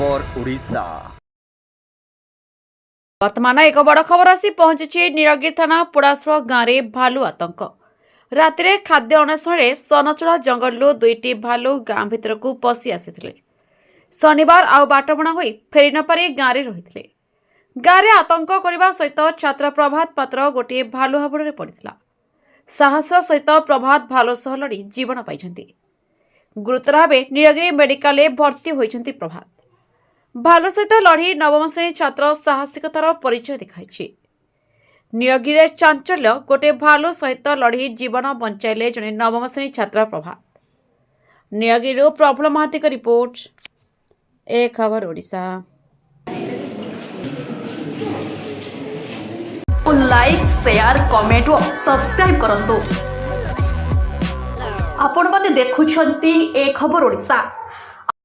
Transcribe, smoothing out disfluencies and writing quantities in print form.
खबर ओडिशा। वर्तमान एक बड़ खबर आसी पहुंची नीलगिरी थाना पोड़ासुर गांव में भालू आतंक। राति खाद्य अन्वेषण सनचुड़ा जंगल दुईटी भालू गांव भितर को पशि आसी शनिवार आउ बाटबणा हो फेरी न पारि गाँव में रही गाँव में आतंक करने सहित छात्र प्रभात पात्र गोटे भालू हाबुड़ में पड़ा। साहस सहित प्रभात भालू सह लड़ी जीवन पाई गुरुतर भाव नीलगिरी मेडिकल भर्ती होती प्रभात। भालू सहित लड़ी नवम श्रेणी छात्र साहसिकतार परिचय देखाई। नीलगिरी चांचल्य गोटे भालू सहित लड़ी जीवन बंचाइले जड़े नवम श्रेणी छात्र प्रभात। नीलगिरी प्रफुल्ल महाती का रिपोर्ट, ए खबर ओडिशा। लाइक शेयर कमेंट और सब्सक्राइब करंतु। आपण माने देखुछंती ए खबर ओडिशा।